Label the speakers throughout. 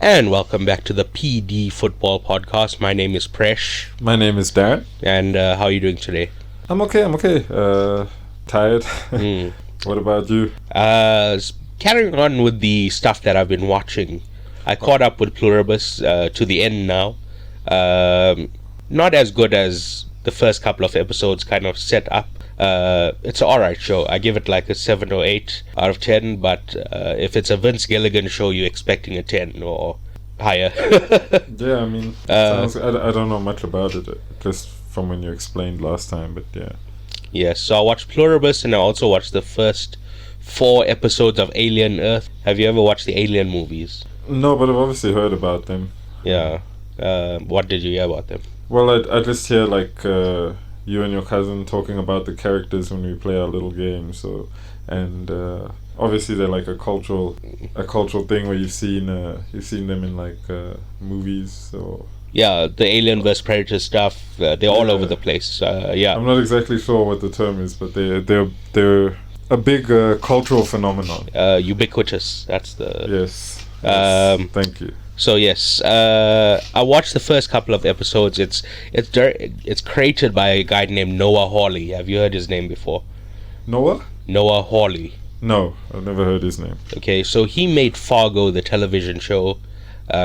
Speaker 1: And welcome back to the PD Football Podcast. My name is Presh.
Speaker 2: My name is Darren.
Speaker 1: And how are you doing today?
Speaker 2: I'm okay. Tired. What about you?
Speaker 1: Carrying on with the stuff that I've been watching. I caught up with Pluribus to the end now. Not as good as the first couple of episodes kind of set up. It's an alright show. I give it like a 7 or 8 out of 10, but if it's a Vince Gilligan show, you're expecting a 10 or higher.
Speaker 2: Yeah, I mean, I don't know much about it, just from when you explained last time, but yeah.
Speaker 1: Yes, so I watched Pluribus and I also watched the first 4 episodes of Alien Earth. Have you ever watched the Alien movies?
Speaker 2: No, but I've obviously heard about them.
Speaker 1: Yeah. What did you hear about them?
Speaker 2: Well, I just hear like you and your cousin talking about the characters when we play our little game. So, and obviously they're like a cultural thing where you've seen them in like movies. So
Speaker 1: yeah, the Alien vs Predator stuff. They're all over the place. Yeah,
Speaker 2: I'm not exactly sure what the term is, but they're a big cultural phenomenon.
Speaker 1: Ubiquitous. That's the
Speaker 2: yes. Thank you.
Speaker 1: So yes, I watched the first couple of episodes. It's created by a guy named Noah Hawley. Have you heard his name before?
Speaker 2: Noah
Speaker 1: Hawley.
Speaker 2: No, I've never heard his name.
Speaker 1: Okay, so he made Fargo, the television show,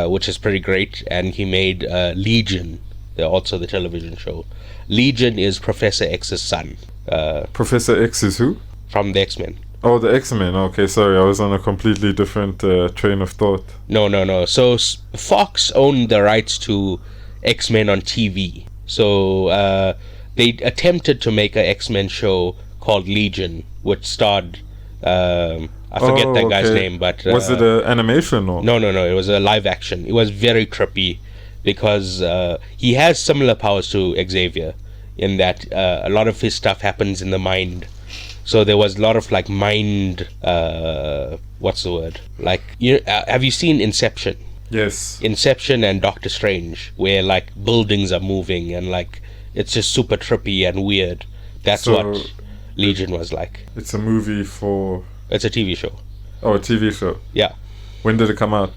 Speaker 1: which is pretty great, and he made Legion, also the television show. Legion is Professor X's son.
Speaker 2: Professor X is who?
Speaker 1: From the X-Men.
Speaker 2: Oh, the X-Men. Okay, sorry, I was on a completely different train of thought.
Speaker 1: No. So Fox owned the rights to X-Men on TV. So they attempted to make an X-Men show called Legion, which starred I forget that guy's name, but
Speaker 2: was it an animation or?
Speaker 1: No. It was a live action. It was very trippy because he has similar powers to Xavier in that a lot of his stuff happens in the mind. So there was a lot of like mind. What's the word? Like, have you seen Inception?
Speaker 2: Yes.
Speaker 1: Inception and Doctor Strange, where like buildings are moving and like it's just super trippy and weird. That's what Legion was like.
Speaker 2: It's a movie for.
Speaker 1: It's a TV show.
Speaker 2: Oh, a TV show.
Speaker 1: Yeah.
Speaker 2: When did it come out?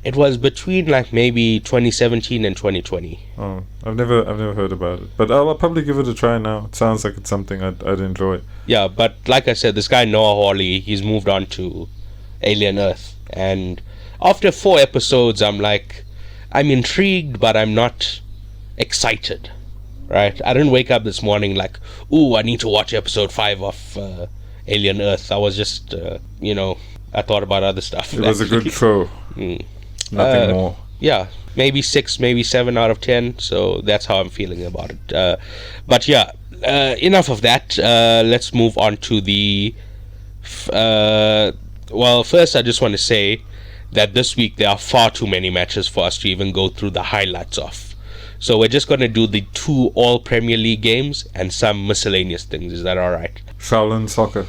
Speaker 1: It was between like maybe 2017 and 2020.
Speaker 2: Oh, I've never heard about it, but I'll probably give it a try now. It sounds like it's something I'd enjoy.
Speaker 1: Yeah, but like I said, this guy Noah Hawley, he's moved on to Alien Earth, and after 4 episodes, I'm intrigued, but I'm not excited. Right? I didn't wake up this morning like, ooh, I need to watch episode 5 of Alien Earth. I was just, I thought about other stuff.
Speaker 2: It was a good show. Nothing more.
Speaker 1: Yeah, maybe 6, maybe 7 out of 10. So that's how I'm feeling about it. But yeah, enough of that. Let's move on to the. Well, first I just want to say that this week there are far too many matches for us to even go through the highlights of. So we're just going to do the 2 all Premier League games and some miscellaneous things. Is that all right?
Speaker 2: Shaolin soccer.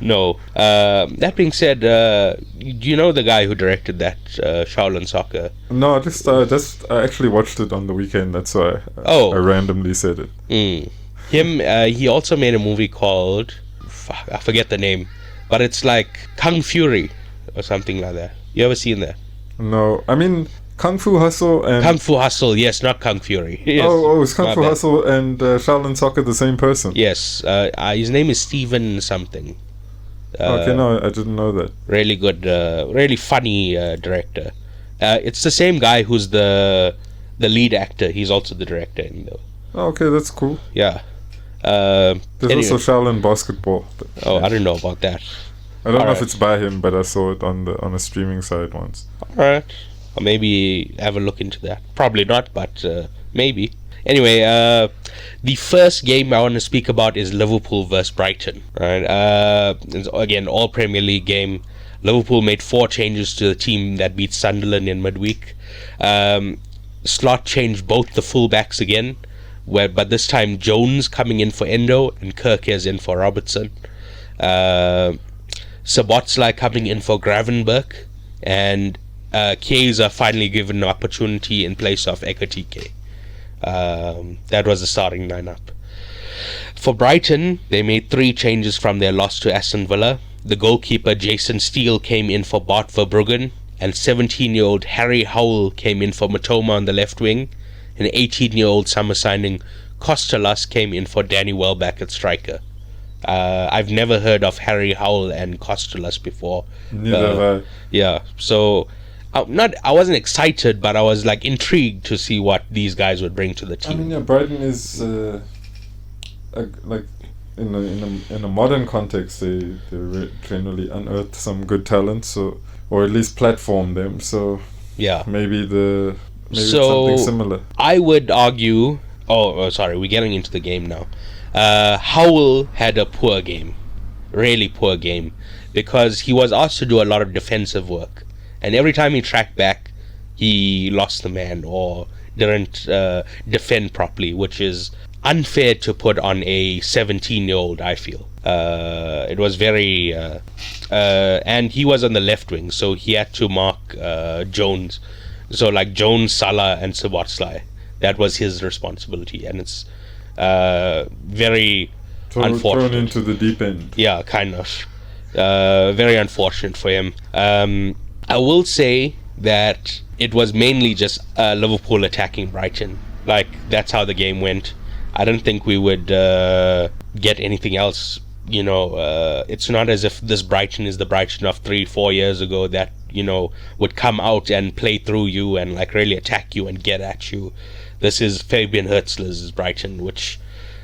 Speaker 1: No. That being said, do you know the guy who directed that Shaolin Soccer?
Speaker 2: No, I actually watched it on the weekend. That's why I randomly said it.
Speaker 1: He also made a movie called I forget the name, but it's like Kung Fury or something like that. You ever seen that?
Speaker 2: No, I mean Kung Fu Hustle and
Speaker 1: Kung Fu Hustle, yes, not Kung Fury. Yes.
Speaker 2: It's Kung Fu Hustle and Shaolin Soccer the same person?
Speaker 1: Yes, his name is Steven something.
Speaker 2: Okay, no, I didn't know that.
Speaker 1: Really good, really funny director. It's the same guy who's the lead actor. He's also the director in the.
Speaker 2: Oh, okay, that's cool.
Speaker 1: Yeah.
Speaker 2: There's also Shaolin basketball. But,
Speaker 1: I don't know about that.
Speaker 2: I don't know if it's by him, but I saw it on a streaming site once.
Speaker 1: Alright. Or maybe have a look into that. Probably not, but maybe. Anyway, the first game I want to speak about is Liverpool vs Brighton. Right? It's, again, all Premier League game. Liverpool made 4 changes to the team that beat Sunderland in midweek. Slot changed both the fullbacks again, but this time Jones coming in for Endo and Kirkes in for Robertson. Szoboszlai coming in for Gravenberch, and Chiesa finally given an opportunity in place of Ekatike. That was the starting lineup. For Brighton, they made 3 changes from their loss to Aston Villa. The goalkeeper Jason Steele came in for Bart Verbruggen, and 17-year-old Harry Howell came in for Matoma on the left wing, and 18-year-old summer signing Kostelas came in for Danny Welbeck at striker. I've never heard of Harry Howell and Kostelas before.
Speaker 2: Neither have I.
Speaker 1: Yeah, so I wasn't excited, but I was like intrigued to see what these guys would bring to the team.
Speaker 2: I mean, yeah, Brighton is like in a modern context, they generally unearthed some good talent, so, or at least platform them. So
Speaker 1: yeah,
Speaker 2: maybe it's something similar.
Speaker 1: I would argue. Oh, sorry, we're getting into the game now. Howell had a poor game, really poor game, because he was asked to do a lot of defensive work, and every time he tracked back, he lost the man or didn't defend properly, which is unfair to put on a 17-year-old, I feel. It was very... and he was on the left wing, so he had to mark Jones. So, like, Jones, Salah, and Szoboszlai. That was his responsibility, and it's very unfortunate.
Speaker 2: Thrown into the deep end.
Speaker 1: Yeah, kind of. Very unfortunate for him. I will say that it was mainly just Liverpool attacking Brighton. Like, that's how the game went. I don't think we would get anything else. You know, it's not as if this Brighton is the Brighton of 3-4 years ago that, you know, would come out and play through you and like really attack you and get at you. This is Fabian Hürzeler's Brighton, which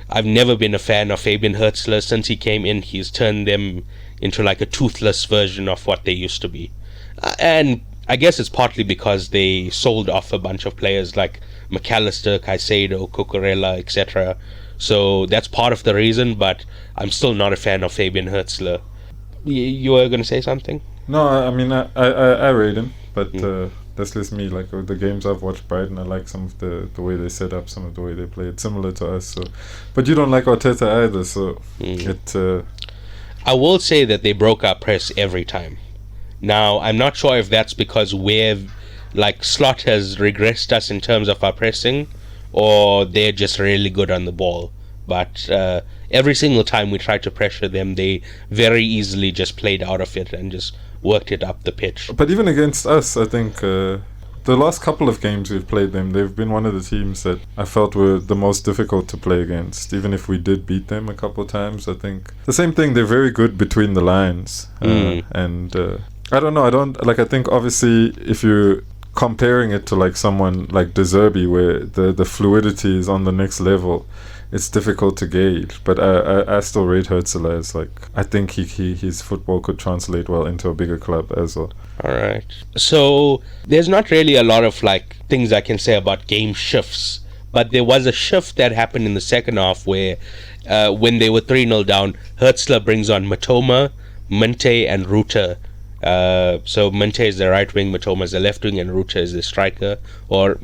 Speaker 1: I've never been a fan of Fabian Hürzeler. Since he came in, he's turned them into like a toothless version of what they used to be. And I guess it's partly because they sold off a bunch of players like McAllister, Caicedo, Cucurella, etc. So that's part of the reason, but I'm still not a fan of Fabian Hürzeler. You were going to say something?
Speaker 2: No, I mean, I rate him, but that's just me. Like, the games I've watched Brighton, I like some of the way they set up, some of the way they play. It's similar to us. So, but you don't like Arteta either, so
Speaker 1: I will say that they broke our press every time. Now, I'm not sure if that's because Slot has regressed us in terms of our pressing, or they're just really good on the ball. But every single time we tried to pressure them, they very easily just played out of it and just worked it up the pitch.
Speaker 2: But even against us, I think the last couple of games we've played them, they've been one of the teams that I felt were the most difficult to play against. Even if we did beat them a couple of times, I think the same thing. They're very good between the lines, and I don't know. I think obviously if you're comparing it to like someone like De Zerbi, where the fluidity is on the next level, it's difficult to gauge. But I still rate Hürzeler as like, I think his football could translate well into a bigger club as well.
Speaker 1: All right. So there's not really a lot of like things I can say about game shifts, but there was a shift that happened in the second half where when they were 3-0 down, Hürzeler brings on Matoma, Minte, and Ruta. So Minte is the right wing, Matoma is the left wing, and Ruta is the striker. Or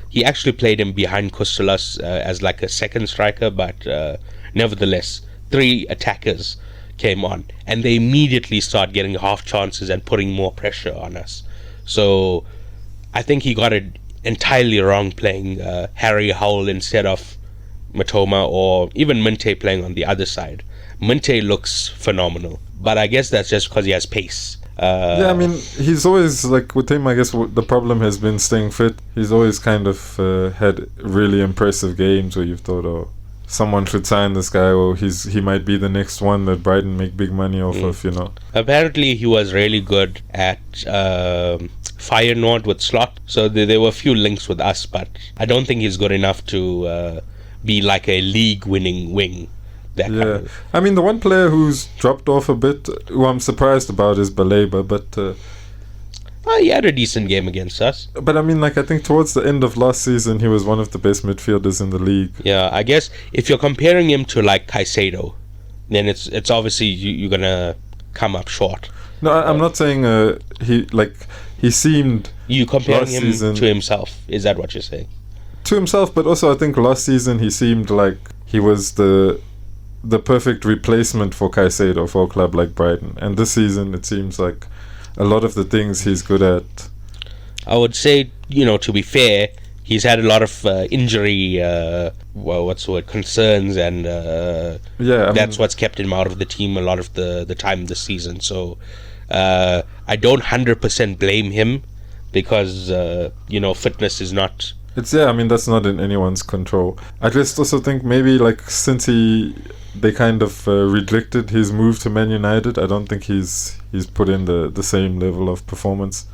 Speaker 1: he actually played him behind Kostelas as like a second striker, but nevertheless, 3 attackers came on, and they immediately start getting half chances and putting more pressure on us. So I think he got it entirely wrong playing Harry Howell instead of Matoma, or even Minte playing on the other side. Minte looks phenomenal, but I guess that's just because he has pace.
Speaker 2: Yeah, I mean, he's always, like, with him, I guess the problem has been staying fit. He's always kind of had really impressive games where you've thought, oh, someone should sign this guy, or he might be the next one that Brighton make big money off of, you know.
Speaker 1: Apparently, he was really good at Feyenoord with Slot, so there were a few links with us, but I don't think he's good enough to be like a league-winning wing.
Speaker 2: Yeah, I mean, the one player who's dropped off a bit, who I'm surprised about, is Baleba, but
Speaker 1: he had a decent game against us.
Speaker 2: But I mean, like, I think towards the end of last season, he was one of the best midfielders in the league.
Speaker 1: Yeah, I guess if you're comparing him to like Caicedo, then it's obviously you're gonna come up short.
Speaker 2: No, I'm not saying he seemed.
Speaker 1: You comparing him to himself? Is that what you're saying?
Speaker 2: To himself, but also I think last season he seemed like he was the perfect replacement for Caicedo for a club like Brighton, and this season it seems like a lot of the things he's good at.
Speaker 1: I would say, to be fair, He's had a lot of injury, concerns, and that's what's kept him out of the team a lot of the time this season. So I don't 100% blame him because, fitness is not...
Speaker 2: that's not in anyone's control. I just also think maybe, since they kind of rejected his move to Man United, I don't think he's put in the same level of performance.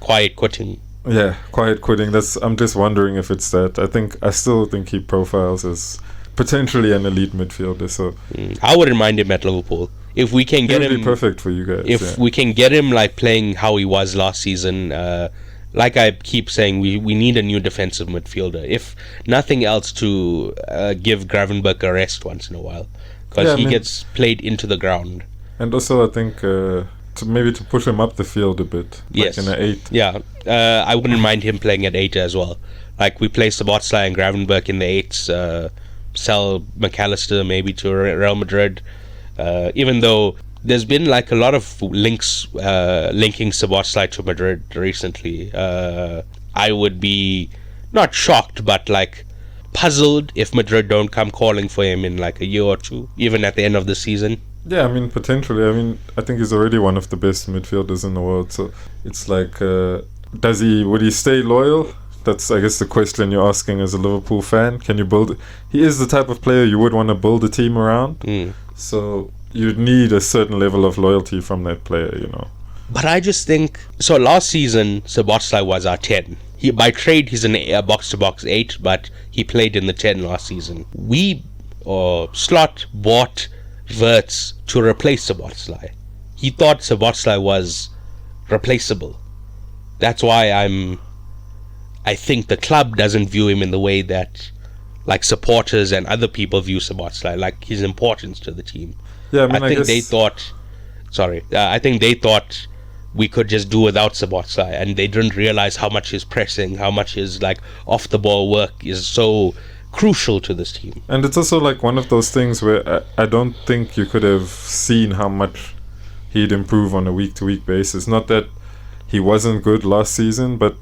Speaker 1: Quiet quitting.
Speaker 2: Yeah, quiet quitting. I'm just wondering if it's that. I still think he profiles as potentially an elite midfielder. So
Speaker 1: I wouldn't mind him at Liverpool if we can get him.
Speaker 2: He'll be perfect for you guys.
Speaker 1: If we can get him playing how he was last season, like I keep saying, we need a new defensive midfielder. If nothing else, to give Gravenberch a rest once in a while, because he gets played into the ground.
Speaker 2: And also, I think to push him up the field a bit,
Speaker 1: yes,
Speaker 2: in an 8.
Speaker 1: Yeah, I wouldn't mind him playing at 8 as well. We play Szoboszlai and Gravenberch in the 8s. Sell McAllister maybe to Real Madrid. Even though there's been a lot of links linking Szoboszlai to Madrid recently, I would be not shocked, but puzzled if Madrid don't come calling for him in a year or two, even at the end of the season.
Speaker 2: Yeah, potentially. I think he's already one of the best midfielders in the world. So it's would he stay loyal? That's, I guess, the question you're asking as a Liverpool fan. Can you build... He is the type of player you would want to build a team around. So you'd need a certain level of loyalty from that player,
Speaker 1: But I just think... So last season, Szoboszlai was our 10. By trade, he's a box-to-box 8, but he played in the 10 last season. Slot bought Wirtz to replace Szoboszlai. He thought Szoboszlai was replaceable. That's why I think the club doesn't view him in the way that supporters and other people view Szoboszlai, his importance to the team.
Speaker 2: Yeah,
Speaker 1: I think they thought we could just do without Szoboszlai, and they didn't realize how much his pressing, how much his off the ball work is so crucial to this team.
Speaker 2: And it's also one of those things where I don't think you could have seen how much he'd improve on a week-to-week basis. Not that he wasn't good last season, but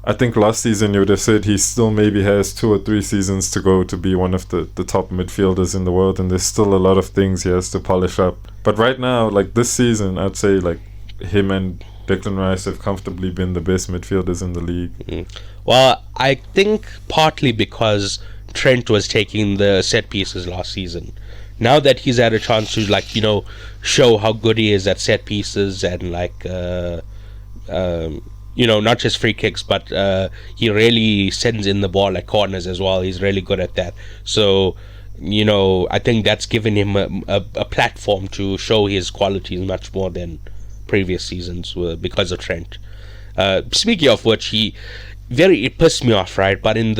Speaker 2: I think last season you would have said he still maybe has 2 or 3 seasons to go to be one of the top midfielders in the world, and there's still a lot of things he has to polish up. But right now, this season, I'd say him and Declan Rice have comfortably been the best midfielders in the league.
Speaker 1: Well, I think partly because Trent was taking the set pieces last season. Now that he's had a chance to show how good he is at set pieces and not just free kicks, but he really sends in the ball at corners as well. He's really good at that. So I think that's given him a platform to show his qualities much more than previous seasons because of Trent. Speaking of which, it pissed me off, right? But in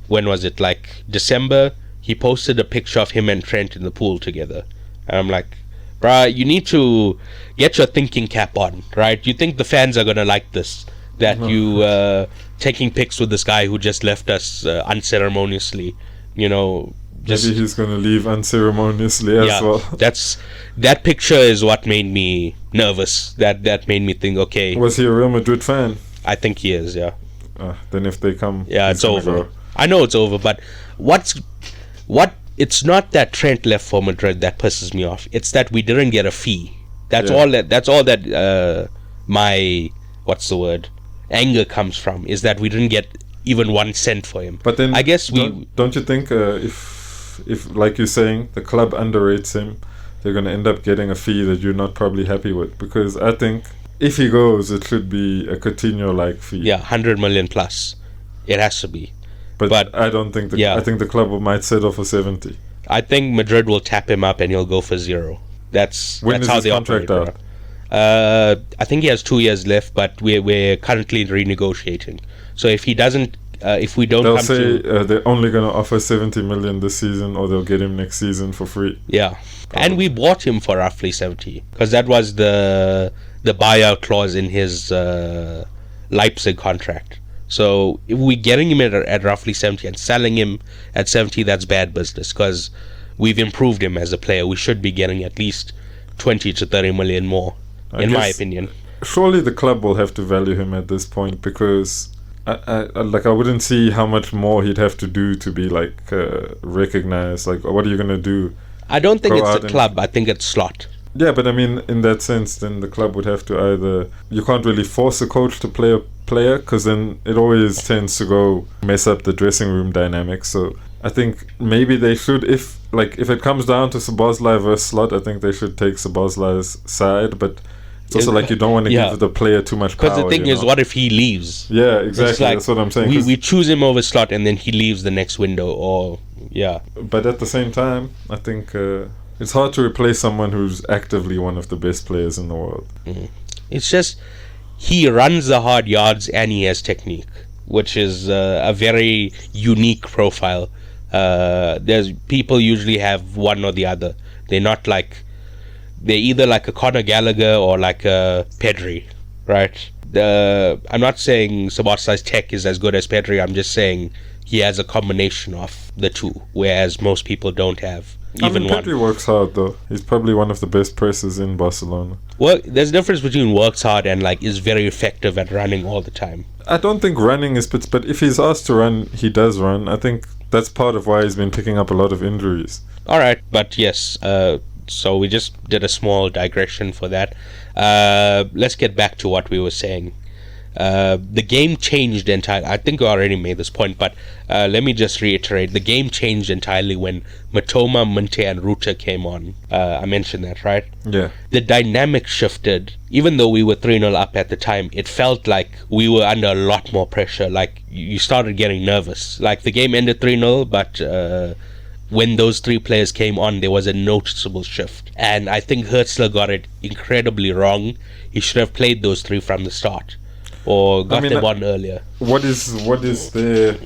Speaker 1: when was it, December, he posted a picture of him and Trent in the pool together. And I'm like, bruh, you need to get your thinking cap on, right? You think the fans are going to like this? That you taking pics with this guy who just left us unceremoniously,
Speaker 2: Maybe he's going to leave unceremoniously as well.
Speaker 1: That picture is what made me nervous. That made me think, okay.
Speaker 2: Was he a Real Madrid fan?
Speaker 1: I think he is, yeah.
Speaker 2: Then if they come...
Speaker 1: Yeah, it's over. Go. I know it's over, but it's not that Trent left for Madrid that pisses me off. It's that we didn't get a fee. That's all that my anger comes from, is that we didn't get even 1 cent for him.
Speaker 2: But then
Speaker 1: I guess
Speaker 2: don't you think if like you're saying, the club underrates him, they're going to end up getting a fee that you're not probably happy with? Because I think if he goes, it should be a Coutinho-like fee.
Speaker 1: Yeah, 100 million plus. It has to be.
Speaker 2: But I don't think I think the club might settle for 70.
Speaker 1: I think Madrid will tap him up and he'll go for 0. That's how they operate. Out? I think he has 2 years left, but we're currently renegotiating. So if he doesn't, if we don't,
Speaker 2: they'll say they're only going to offer 70 million this season, or they'll get him next season for free.
Speaker 1: Yeah, and we bought him for roughly 70 because that was the buyout clause in his Leipzig contract. So if we're getting him at roughly 70 and selling him at 70, that's bad business because we've improved him as a player. We should be getting at least 20 to 30 million more, in my opinion.
Speaker 2: Surely the club will have to value him at this point because I wouldn't see how much more he'd have to do to be like recognized. Like, what are you gonna do?
Speaker 1: I don't think
Speaker 2: Go
Speaker 1: it's
Speaker 2: out
Speaker 1: the
Speaker 2: and-
Speaker 1: club. I think it's Slot.
Speaker 2: Yeah, but I mean, in that sense, then the club would have to either... You can't really force a coach to play a player, because then it always tends to go mess up the dressing room dynamics. So I think maybe they should, if it comes down to Szoboszlai versus Slot, I think they should take Szoboszlai's side, but it's also like you don't want to
Speaker 1: Yeah.
Speaker 2: give the player too much power.
Speaker 1: Because the thing
Speaker 2: you
Speaker 1: is,
Speaker 2: know?
Speaker 1: what if he leaves?
Speaker 2: Yeah,
Speaker 1: It's
Speaker 2: exactly.
Speaker 1: like
Speaker 2: That's what I'm saying. 'cause-
Speaker 1: we choose him over Slot, and then he leaves the next window, or yeah.
Speaker 2: But at the same time, I think it's hard to replace someone who's actively one of the best players in the world.
Speaker 1: It's just he runs the hard yards and he has technique, which is a very unique profile. There's people usually have one or the other. They're not like they're either like a Conor Gallagher or like a Pedri, right? I'm not saying Szoboszlai's tech is as good as Pedri. I'm just saying he has a combination of the two, whereas most people don't have even one.
Speaker 2: Pedri works hard though. He's probably one of the best pressers in Barcelona.
Speaker 1: Well, there's a difference between works hard and like is very effective at running all the time.
Speaker 2: I don't think running is, but if he's asked to run, he does run. I think that's part of why he's been picking up a lot of injuries.
Speaker 1: All right, but yes, so we just did a small digression for that. Let's get back to what we were saying. The game changed entirely. I think I already made this point, but let me just reiterate. The game changed entirely when Matoma, Minte, and Ruta came on. I mentioned that, right?
Speaker 2: Yeah.
Speaker 1: The dynamic shifted. Even though we were 3-0 up at the time, it felt like we were under a lot more pressure. Like, you started getting nervous. Like, the game ended 3-0, but when those three players came on, there was a noticeable shift. And I think Hertzler got it incredibly wrong. He should have played those three from the start, or got them on earlier.
Speaker 2: What is the...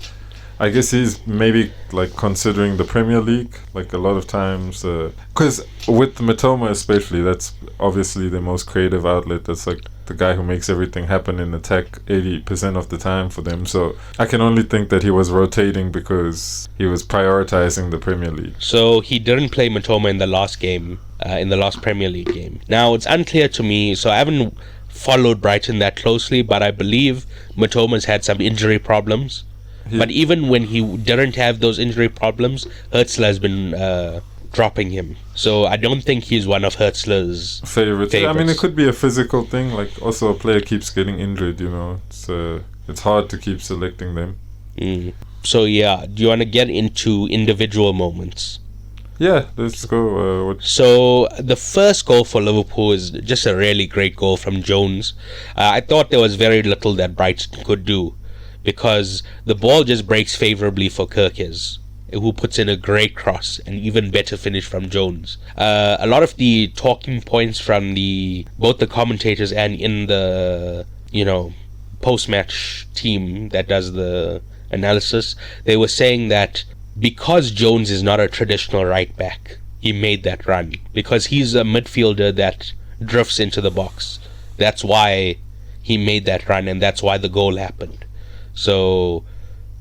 Speaker 2: I guess he's maybe like considering the Premier League, like a lot of times, because with Matoma especially, that's obviously the most creative outlet. That's like the guy who makes everything happen in attack 80% of the time for them. So I can only think that he was rotating because he was prioritizing the Premier League.
Speaker 1: So he didn't play Matoma in the last game, in the last Premier League game. Now it's unclear to me, so I haven't followed Brighton that closely, but I believe Matoma's had some injury problems. But even when he didn't have those injury problems, Hertzler has been dropping him. So I don't think he's one of Hertzler's
Speaker 2: favorites. I mean,
Speaker 1: favorites.
Speaker 2: it could be a physical thing. Like, also a player keeps getting injured, you know. It's hard to keep selecting them.
Speaker 1: So yeah, do you want to get into individual moments?
Speaker 2: Yeah, let's go.
Speaker 1: So the first goal for Liverpool is just a really great goal from Jones. I thought there was very little that Brighton could do, because the ball just breaks favourably for Kirkes, who puts in a great cross, and even better finish from Jones. A lot of the talking points from both the commentators and in the post-match team that does the analysis, they were saying that because Jones is not a traditional right back, he made that run, because he's a midfielder that drifts into the box. That's why he made that run, and that's why the goal happened. So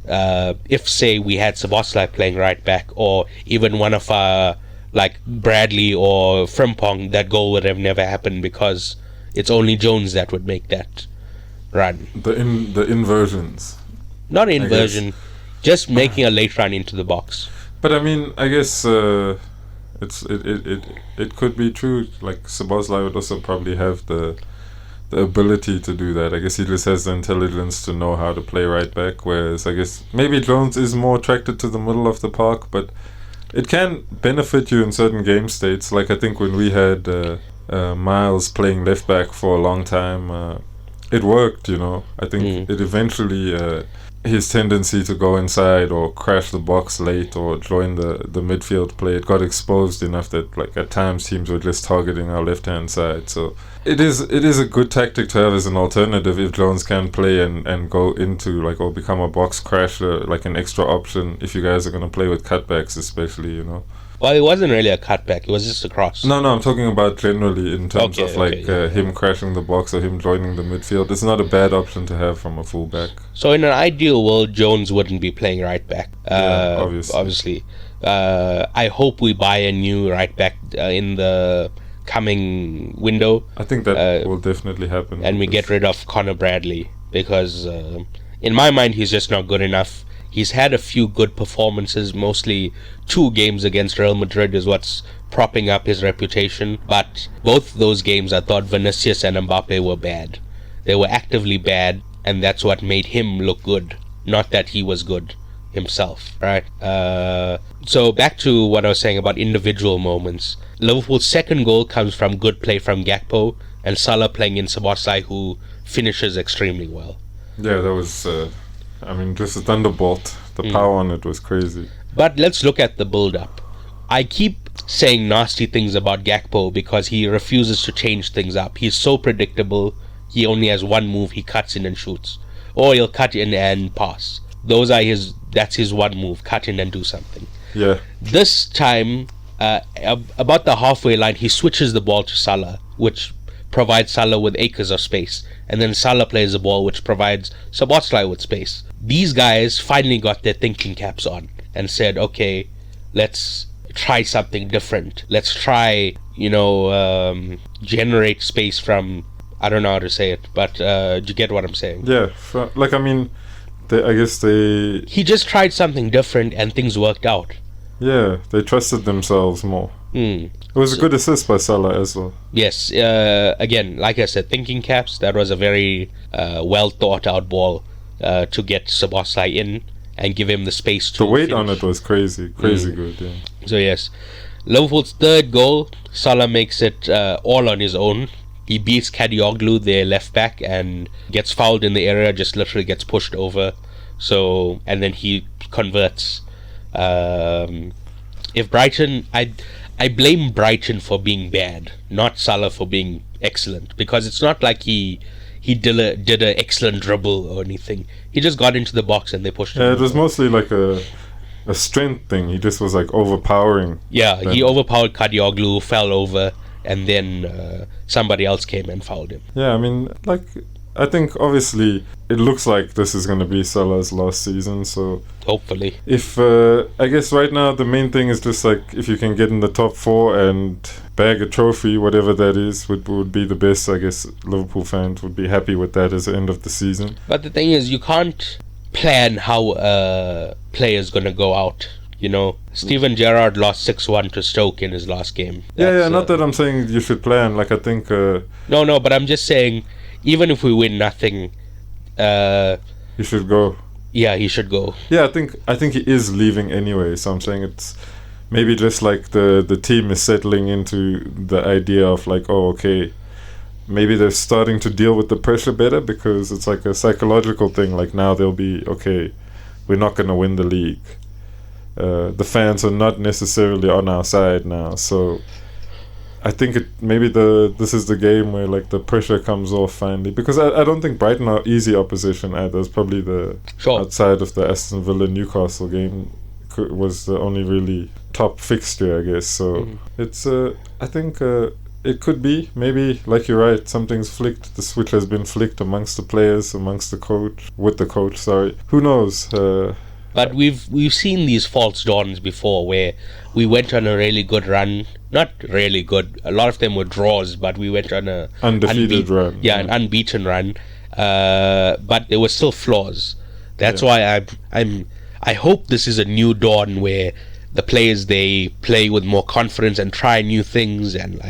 Speaker 1: if, say, we had Szoboszlai playing right back, or even one of our, like Bradley or Frimpong, that goal would have never happened, because it's only Jones that would make that run.
Speaker 2: The inversions.
Speaker 1: Not inversion, just making a late run into the box.
Speaker 2: But I mean, I guess it could be true. Like, Szoboszlai would also probably have the ability to do that. I guess he just has the intelligence to know how to play right back, whereas I guess maybe Jones is more attracted to the middle of the park, but it can benefit you in certain game states. Like, I think when we had Miles playing left back for a long time, it worked, you know. I think it eventually his tendency to go inside or crash the box late or join the midfield play, it got exposed enough that, like, at times teams were just targeting our left hand side. So it is a good tactic to have as an alternative if Jones can play and go into, like, or become a box crasher, like an extra option if you guys are going to play with cutbacks, especially, you know.
Speaker 1: Well, it wasn't really a cutback, it was just a cross.
Speaker 2: No, I'm talking about generally in terms of him crashing the box or him joining the midfield. It's not a bad option to have from a fullback.
Speaker 1: So in an ideal world, Jones wouldn't be playing right back.
Speaker 2: Obviously.
Speaker 1: I hope we buy a new right back in the coming window.
Speaker 2: I think that will definitely happen.
Speaker 1: And we get rid of Conor Bradley, because in my mind, he's just not good enough. He's had a few good performances, mostly 2 games against Real Madrid is what's propping up his reputation. But both those games, I thought Vinicius and Mbappe were bad. They were actively bad, and that's what made him look good, not that he was good himself, right? So back to what I was saying about individual moments. Liverpool's second goal comes from good play from Gakpo and Salah playing in Szoboszlai, who finishes extremely well.
Speaker 2: Yeah, that was, just a thunderbolt. The power on it was crazy.
Speaker 1: But let's look at the build-up. I keep saying nasty things about Gakpo because he refuses to change things up. He's so predictable. He only has one move. He cuts in and shoots. Or he'll cut in and pass. That's his one move. Cut in and do something.
Speaker 2: Yeah.
Speaker 1: This time, about the halfway line, he switches the ball to Salah, which provides Salah with acres of space. And then Salah plays the ball, which provides Szoboszlai with space. These guys finally got their thinking caps on and said, okay, let's try something different. Let's try, generate space from, I don't know how to say it, but do you get what I'm saying?
Speaker 2: Yeah,
Speaker 1: He just tried something different and things worked out.
Speaker 2: Yeah, they trusted themselves more. It was a good assist by Salah as well.
Speaker 1: Yes, again, like I said, thinking caps, that was a very well thought out ball to get Szoboszlai in and give him the space to
Speaker 2: The weight
Speaker 1: finish.
Speaker 2: on it was crazy good, yeah.
Speaker 1: So yes, Liverpool's third goal, Salah makes it all on his own. He beats Kadioglu, their left back, and gets fouled in the area, just literally gets pushed over. So, and then he converts. If Brighton, I blame Brighton for being bad, not Salah for being excellent, because it's not like he did an excellent dribble or anything. He just got into the box and they pushed him.
Speaker 2: Yeah, it was mostly like a strength thing. He just was like overpowering.
Speaker 1: Yeah, he overpowered Kadioglu, fell over, and then somebody else came and fouled him.
Speaker 2: Yeah, I think obviously it looks like this is going to be Salah's last season, so
Speaker 1: Hopefully.
Speaker 2: if I guess right now the main thing is just like if you can get in the top 4 and bag a trophy, whatever that is, would be the best. I guess Liverpool fans would be happy with that as the end of the season.
Speaker 1: But the thing is, you can't plan how a player's going to go out. Steven Gerrard lost 6-1 to Stoke in his last game.
Speaker 2: Not that I'm saying you should plan. Like, I think...
Speaker 1: No, but I'm just saying, even if we win nothing...
Speaker 2: he should go.
Speaker 1: Yeah, he should go.
Speaker 2: Yeah, I think he is leaving anyway, so I'm saying it's maybe just like the team is settling into the idea of like, oh, okay, maybe they're starting to deal with the pressure better because it's like a psychological thing. Like now they'll be, okay, we're not going to win the league. The fans are not necessarily on our side now, so I think this is the game where like the pressure comes off finally, because I don't think Brighton are easy opposition either. It's probably outside of the Aston Villa Newcastle game was the only really top fixture, I guess. So it's I think it could be maybe, like you're right, something's flicked. The switch has been flicked amongst the players, amongst the coach. Sorry, who knows.
Speaker 1: But we've seen these false dawns before where we went on a really good run. Not really good. A lot of them were draws, but we went on a
Speaker 2: undefeated run.
Speaker 1: Yeah, an unbeaten run. But there were still flaws. That's why I hope this is a new dawn where the players, they play with more confidence and try new things and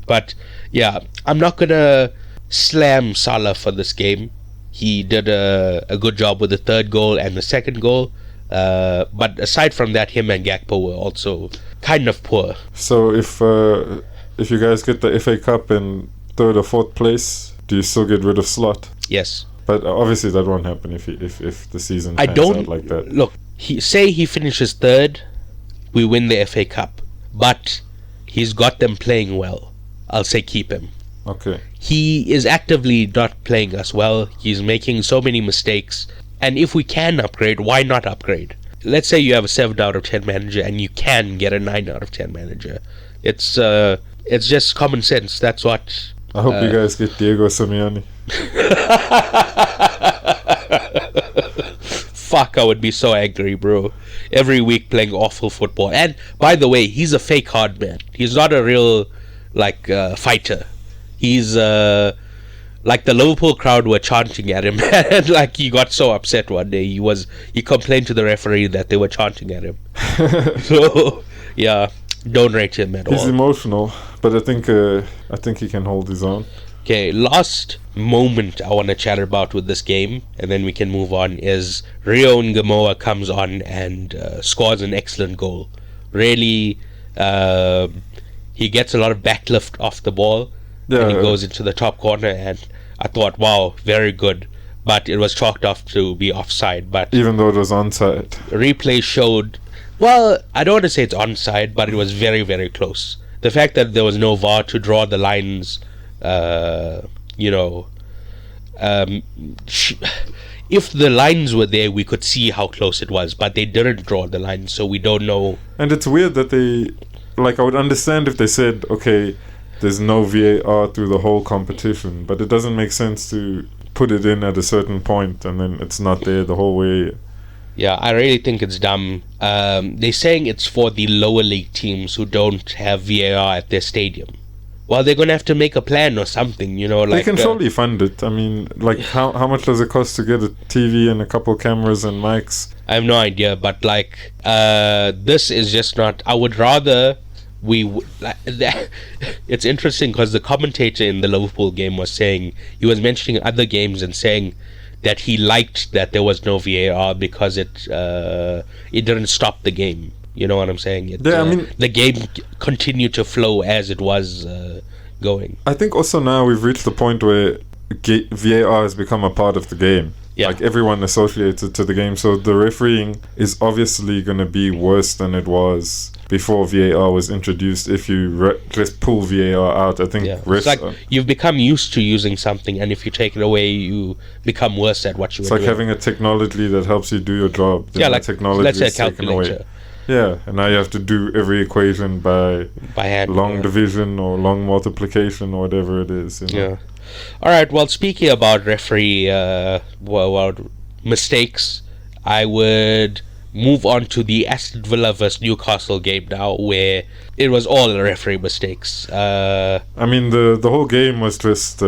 Speaker 1: But yeah, I'm not gonna slam Salah for this game. He did a good job with the third goal and the second goal. But aside from that, him and Gakpo were also kind of poor.
Speaker 2: So if you guys get the FA Cup in 3rd or 4th place, do you still get rid of Slot?
Speaker 1: Yes.
Speaker 2: But obviously that won't happen if the season pans out like that.
Speaker 1: Look, say he finishes 3rd, we win the FA Cup. But he's got them playing well. I'll say keep him.
Speaker 2: Okay.
Speaker 1: He is actively not playing us well. He's making so many mistakes. And if we can upgrade, why not upgrade? Let's say you have a 7 out of 10 manager and you can get a 9 out of 10 manager. It's just common sense. That's what...
Speaker 2: I hope you guys get Diego Simeone.
Speaker 1: Fuck, I would be so angry, bro. Every week playing awful football. And, by the way, he's a fake hard man. He's not a real, fighter. He's Like the Liverpool crowd were chanting at him, and like he got so upset one day. He complained to the referee that they were chanting at him. So yeah, don't rate him at all.
Speaker 2: He's emotional, but I think he can hold his own.
Speaker 1: Okay, last moment I want to chat about with this game, and then we can move on, is Rio Ngamoa comes on and scores an excellent goal. Really, he gets a lot of backlift off the ball, and he goes into the top corner, and I thought, wow, very good. But it was chalked off to be offside. But
Speaker 2: even though it was onside.
Speaker 1: Replay showed, well, I don't want to say it's onside, but it was very, very close. The fact that there was no VAR to draw the lines, if the lines were there, we could see how close it was, but they didn't draw the lines, so we don't know.
Speaker 2: And it's weird that they, like, I would understand if they said, okay, there's no VAR through the whole competition, but it doesn't make sense to put it in at a certain point and then it's not there the whole way.
Speaker 1: Yeah, I really think it's dumb. They're saying it's for the lower league teams who don't have VAR at their stadium. Well, they're going to have to make a plan or something, like...
Speaker 2: They can surely fund it. I mean, like, how much does it cost to get a TV and a couple cameras and mics?
Speaker 1: I have no idea, but, like, this is just not... I would rather... It's interesting because the commentator in the Liverpool game was saying... He was mentioning other games and saying that he liked that there was no VAR because it didn't stop the game. You know what I'm saying? The game continued to flow as it was going.
Speaker 2: I think also now we've reached the point where VAR has become a part of the game.
Speaker 1: Yeah.
Speaker 2: Like everyone associates it to the game. So the refereeing is obviously going to be worse than it was before VAR was introduced. If you just pull VAR out, I think
Speaker 1: it's like you've become used to using something, and if you take it away, you become worse at what you were doing.
Speaker 2: It's like having a technology that helps you do your job.
Speaker 1: Yeah, like technology, let's say a calculator.
Speaker 2: Yeah, and now you have to do every equation by
Speaker 1: hand,
Speaker 2: long division or long multiplication or whatever it is.
Speaker 1: Yeah. All right. Well, speaking about referee mistakes, I would move on to the Aston Villa versus Newcastle game now, where it was all referee mistakes.
Speaker 2: I mean, the whole game was just,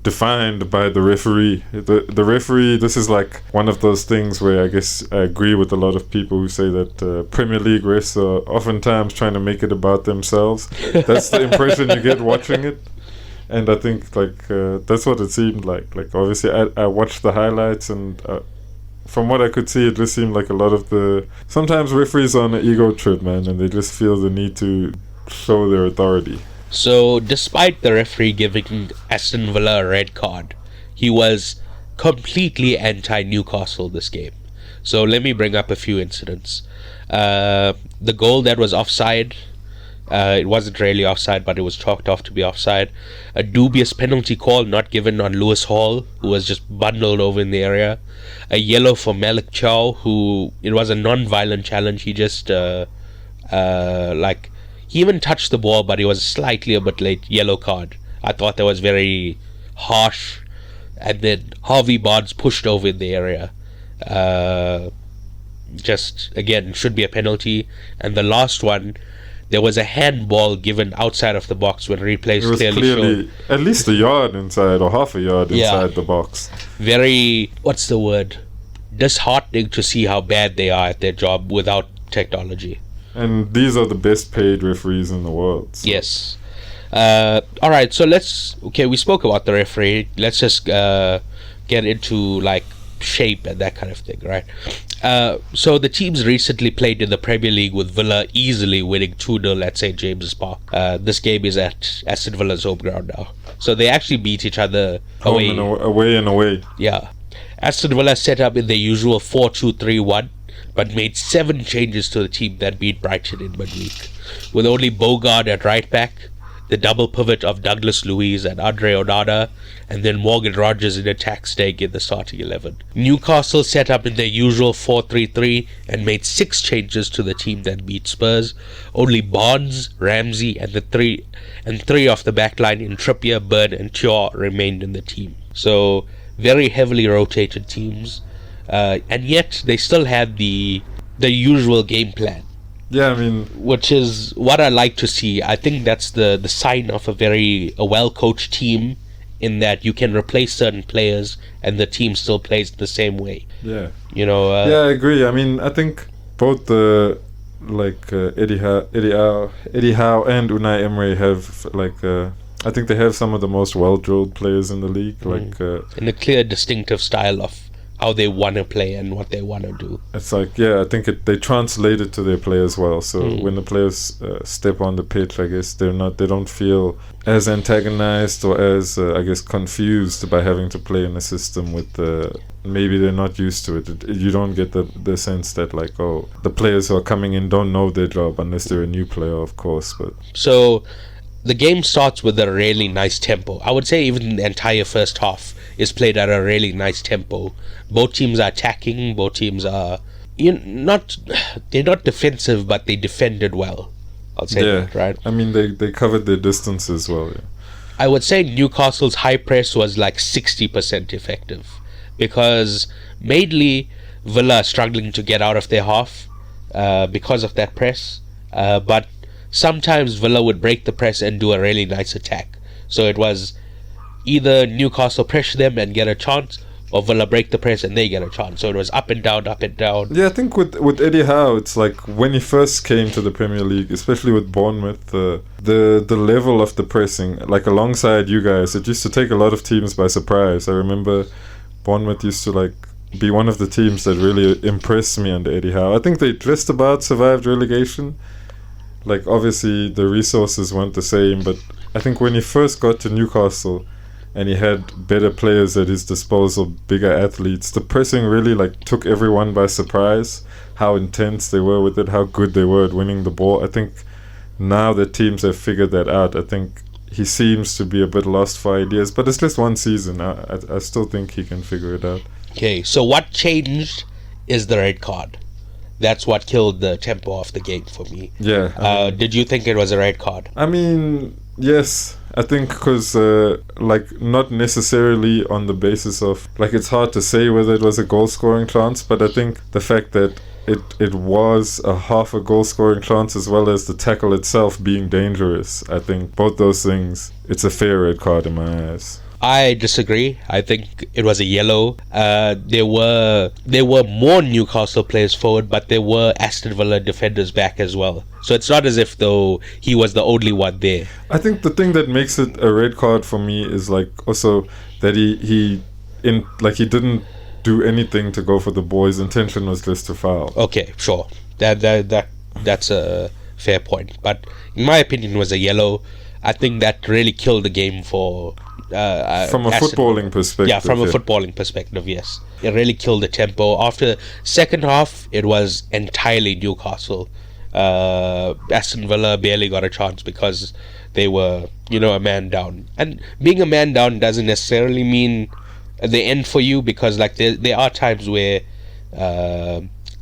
Speaker 2: defined by the referee. The referee, this is like one of those things where I guess I agree with a lot of people who say that Premier League refs are oftentimes trying to make it about themselves. That's the impression you get watching it. And I think that's what it seemed like. Like obviously I watched the highlights and from what I could see, it just seemed like a lot of sometimes referees are on an ego trip, man, and they just feel the need to show their authority.
Speaker 1: So, despite the referee giving Aston Villa a red card, he was completely anti-Newcastle this game. So, let me bring up a few incidents. The goal that was offside, it wasn't really offside, but it was chalked off to be offside. A dubious penalty call not given on Lewis Hall, who was just bundled over in the area. A yellow for Malik Chow, who, it was a non-violent challenge. He just, he even touched the ball, but he was slightly a bit late. Yellow card. I thought that was very harsh. And then Harvey Barnes pushed over in the area. Just, again, should be a penalty. And the last one, there was a handball given outside of the box when replays clearly showed.
Speaker 2: At least a yard inside or half a yard inside the box.
Speaker 1: Very, what's the word? Disheartening to see how bad they are at their job without technology.
Speaker 2: And these are the best paid referees in the world. So.
Speaker 1: Yes. Alright, so we spoke about the referee. Let's just get into shape and that kind of thing, right? So the teams recently played in the Premier League with Villa easily winning 2-0 at St. James's Park. This game is at Aston Villa's home ground now. So they actually beat each other away.
Speaker 2: Away.
Speaker 1: Yeah. Aston Villa set up in their usual 4-2-3-1, but made 7 changes to the team that beat Brighton in midweek. With only Bogard at right back, the double pivot of Douglas Luiz and Andre Onana, and then Morgan Rogers in attack staying in the starting 11. Newcastle set up in their usual 4-3-3 and made 6 changes to the team that beat Spurs. Only Barnes, Ramsey, and three off the back line in Trippier, Burn, and Tudor remained in the team. So very heavily rotated teams. And yet they still had the usual game plan.
Speaker 2: Yeah, I mean,
Speaker 1: which is what I like to see. I think that's the sign of a well coached team in that you can replace certain players and the team still plays the same way.
Speaker 2: Yeah.
Speaker 1: You know.
Speaker 2: Yeah, I agree. I mean, I think both Eddie Howe and Unai Emery have I think they have some of the most well-drilled players in the league.
Speaker 1: In a clear, distinctive style of how they want to play and what they want to do.
Speaker 2: It's I think they translate it to their players well. So when the players step on the pitch, I guess they don't feel as antagonized or as confused by having to play in a system with maybe they're not used to it. You don't get the sense that the players who are coming in don't know their job unless they're a new player, of course. But
Speaker 1: so the game starts with a really nice tempo. I would say even the entire first half is played at a really nice tempo. Both teams are attacking. Both teams are they're not defensive, but they defended well. I'll say that, right?
Speaker 2: I mean, they covered their distance as well. Yeah.
Speaker 1: I would say Newcastle's high press was 60% effective, because mainly Villa are struggling to get out of their half because of that press. But sometimes Villa would break the press and do a really nice attack. So it was either Newcastle pressure them and get a chance, or Villa break the press and they get a chance. So it was up and down, up and down.
Speaker 2: Yeah, I think with Eddie Howe, it's when he first came to the Premier League, especially with Bournemouth, the level of the pressing, alongside you guys, it used to take a lot of teams by surprise. I remember Bournemouth used to be one of the teams that really impressed me under Eddie Howe. I think they just about survived relegation. Obviously the resources weren't the same, but I think when he first got to Newcastle and he had better players at his disposal, bigger athletes, the pressing really took everyone by surprise, how intense they were with it, how good they were at winning the ball. I think now that teams have figured that out, I think he seems to be a bit lost for ideas, but it's just one season. I still think he can figure it out.
Speaker 1: Okay, so what changed is the red card. That's what killed the tempo of the game for me.
Speaker 2: Yeah.
Speaker 1: Did you think it was a red card?
Speaker 2: I mean, yes. I think because, not necessarily on the basis of, it's hard to say whether it was a goal-scoring chance, but I think the fact that it was a half a goal-scoring chance as well as the tackle itself being dangerous, I think both those things, it's a fair red card in my eyes.
Speaker 1: I disagree. I think it was a yellow. There were more Newcastle players forward, but there were Aston Villa defenders back as well. So it's not as if though he was the only one there.
Speaker 2: I think the thing that makes it a red card for me is also that he didn't do anything to go for the ball. His intention was just to foul.
Speaker 1: Okay, sure. That's a fair point. But in my opinion, it was a yellow. I think that really killed the game for.
Speaker 2: From a footballing perspective.
Speaker 1: Yeah, from a footballing perspective, yes. It really killed the tempo. After second half, it was entirely Newcastle. Aston Villa barely got a chance because they were, a man down. And being a man down doesn't necessarily mean the end for you, because there are times where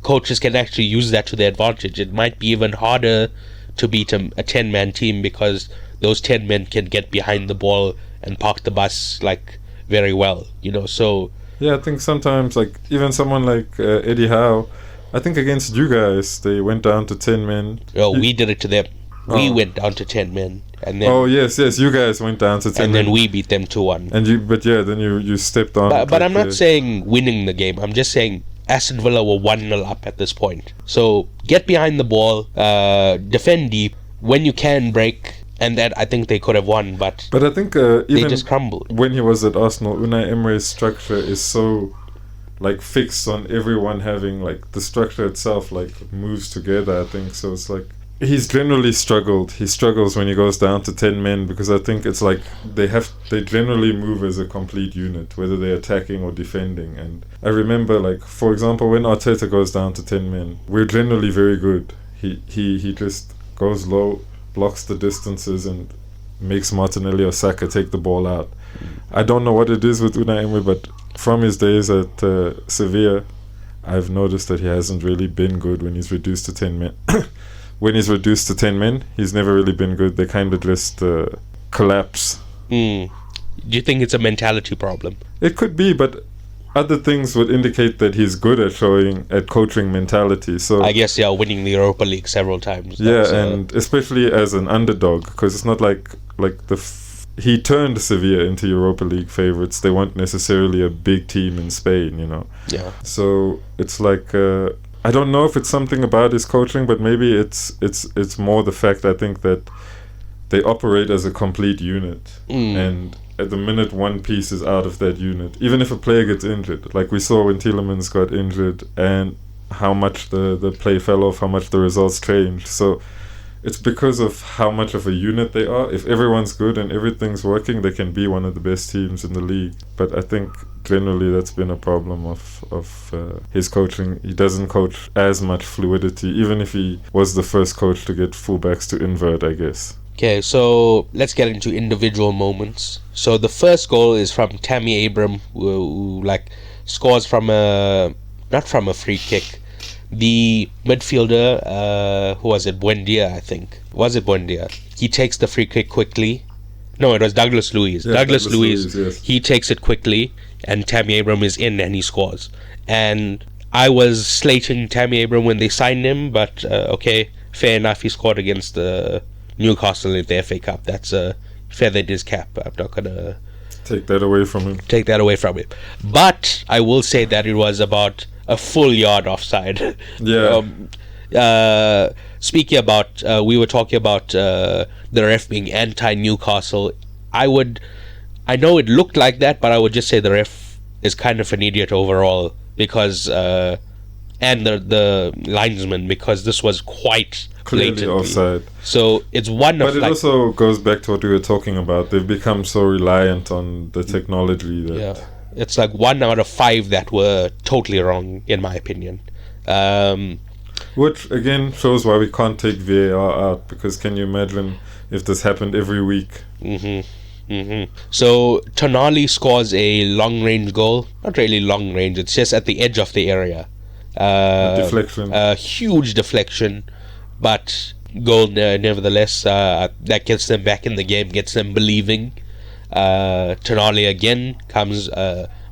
Speaker 1: coaches can actually use that to their advantage. It might be even harder to beat a 10-man team because those 10 men can get behind the ball and park the bus very well, so
Speaker 2: yeah, I think sometimes even someone like Eddie Howe, I think against you guys they went down to 10 men.
Speaker 1: We did it to them. We went down to 10 men, and then
Speaker 2: yes, you guys went down to 10
Speaker 1: and
Speaker 2: men.
Speaker 1: then we beat them 2-1.
Speaker 2: Then you stepped on.
Speaker 1: But I'm not saying winning the game. I'm just saying Aston Villa were 1-0 up at this point. So get behind the ball, defend deep when you can break. And that I think they could have won, but
Speaker 2: I think
Speaker 1: they
Speaker 2: even
Speaker 1: just crumbled.
Speaker 2: When he was at Arsenal, Unai Emery's structure is so fixed on everyone having the structure itself moves together. I think so. It's he's generally struggled. He struggles when he goes down to 10 men because I think it's they generally move as a complete unit, whether they're attacking or defending. And I remember for example when Arteta goes down to 10 men, we're generally very good. He just goes low, blocks the distances and makes Martinelli or Saka take the ball out. I don't know what it is with Unai Emery, but from his days at Sevilla, I've noticed that he hasn't really been good when he's reduced to 10 men. When he's reduced to 10 men, he's never really been good. They kind of just collapse.
Speaker 1: Do you think it's a mentality problem?
Speaker 2: It could be, but other things would indicate that he's good at coaching mentality. So
Speaker 1: I guess winning the Europa League several times.
Speaker 2: And especially as an underdog, because it's not like he turned Sevilla into Europa League favourites. They weren't necessarily a big team in Spain, you know.
Speaker 1: Yeah.
Speaker 2: So it's like I don't know if it's something about his coaching, but maybe it's more the fact, I think, that they operate as a complete unit, and at the minute one piece is out of that unit, even if a player gets injured, like we saw when Tielemans got injured, and how much the play fell off, how much the results changed. So it's because of how much of a unit they are. If everyone's good and everything's working, they can be one of the best teams in the league. But I think generally that's been a problem of his coaching. He doesn't coach as much fluidity, even if he was the first coach to get fullbacks to invert, I guess.
Speaker 1: Okay, so let's get into individual moments. So the first goal is from Tammy Abraham, who like scores from not from a free kick. The midfielder, who was it? Buendia, I think. Was it Buendia? He takes the free kick quickly. No, it was Douglas Luiz.
Speaker 2: Yeah,
Speaker 1: Douglas Luiz,
Speaker 2: yes.
Speaker 1: He takes it quickly, and Tammy Abraham is in and he scores. And I was slating Tammy Abraham when they signed him, but okay, fair enough. He scored against Newcastle in the FA Cup. That's feathered his cap. I'm not going to
Speaker 2: take that away from him.
Speaker 1: But I will say that it was about a full yard offside.
Speaker 2: Yeah.
Speaker 1: Speaking about, we were talking about the ref being anti-Newcastle. I know it looked like that, but I would just say the ref is kind of an idiot overall, because and the linesman, because this was quite
Speaker 2: clearly
Speaker 1: blatantly
Speaker 2: offside.
Speaker 1: So it's one of.
Speaker 2: But it also goes back to what we were talking about. They've become so reliant on the technology that.
Speaker 1: Yeah. It's like 1 out of 5 that were totally wrong, in my opinion.
Speaker 2: Which, again, shows why we can't take VAR out, because can you imagine if this happened every week?
Speaker 1: So, Tonali scores a long-range goal. Not really long-range, it's just at the edge of the area.
Speaker 2: A deflection.
Speaker 1: A huge deflection, but goal nevertheless. That gets them back in the game, gets them believing. Tonali again comes,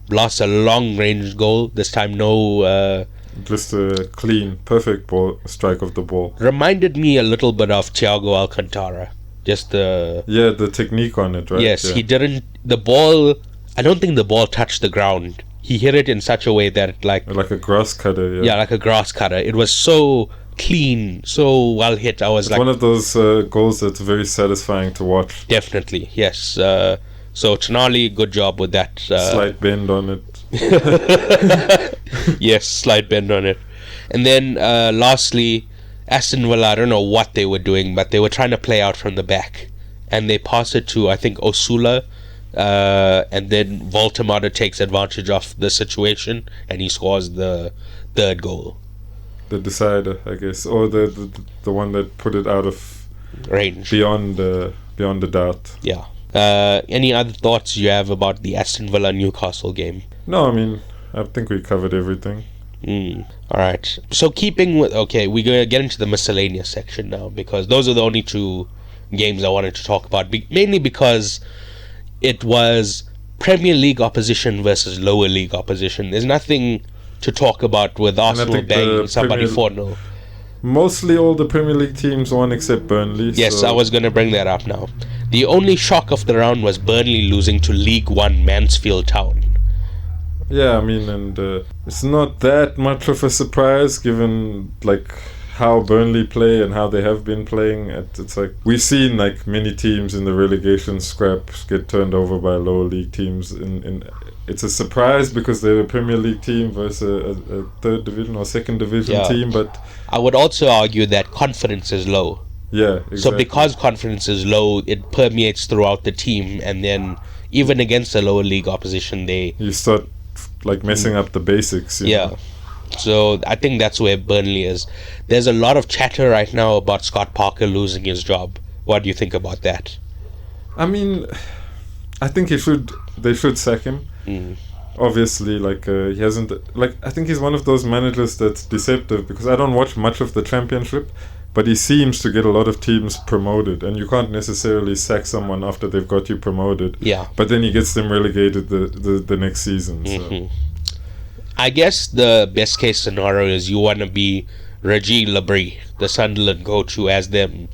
Speaker 1: blasts a long range goal. This time no
Speaker 2: just a clean, perfect strike of the ball.
Speaker 1: Reminded me a little bit of Thiago Alcantara. Just the
Speaker 2: technique on it, right?
Speaker 1: Yes,
Speaker 2: yeah.
Speaker 1: He didn't. The ball. I don't think the ball touched the ground. He hit it in such a way that like
Speaker 2: a grass cutter. Yeah,
Speaker 1: like a grass cutter. It was so clean, so well hit. I was
Speaker 2: it's one of those goals that's very satisfying to watch.
Speaker 1: Definitely, yes. So Tonali, good job with that.
Speaker 2: Slight bend on it.
Speaker 1: Yes, slight bend on it. And then lastly, Aston Villa, I don't know what they were doing, but they were trying to play out from the back. And they pass it to, I think, Osula. And then Voltemada takes advantage of the situation and he scores the third goal.
Speaker 2: The decider, I guess. Or the one that put it out of
Speaker 1: range.
Speaker 2: Beyond the doubt.
Speaker 1: Yeah. Any other thoughts you have about the Aston Villa Newcastle game?
Speaker 2: No, I mean, I think we covered everything.
Speaker 1: Alright. So keeping with... Okay, we're going to get into the miscellaneous section now, because those are the only 2 games I wanted to talk about. Mainly because it was Premier League opposition versus lower league opposition. There's nothing to talk about with Arsenal banging somebody 4-0.
Speaker 2: Mostly all the Premier League teams won except Burnley.
Speaker 1: Yes, so I was going to bring that up now. The only shock of the round was Burnley losing to League One Mansfield Town.
Speaker 2: Yeah, I mean, and it's not that much of a surprise given like how Burnley play and how they have been playing. It's like we've seen like many teams in the relegation scraps get turned over by lower league teams. It's a surprise because they're a Premier League team versus a third division or second division team. But
Speaker 1: I would also argue that confidence is low.
Speaker 2: Yeah, exactly.
Speaker 1: So because confidence is low, it permeates throughout the team, and then even against a lower league opposition, you
Speaker 2: start like messing up the basics. You know?
Speaker 1: So I think that's where Burnley is. There's a lot of chatter right now about Scott Parker losing his job. What do you think about that?
Speaker 2: I mean, I think they should sack him. Obviously, like he hasn't. Like I think he's one of those managers that's deceptive, because I don't watch much of the Championship, but he seems to get a lot of teams promoted, and you can't necessarily sack someone after they've got you promoted.
Speaker 1: Yeah.
Speaker 2: But then he gets them relegated the next season. So.
Speaker 1: I guess the best case scenario is you want to be Reggie Labrie, the Sunderland coach, who has them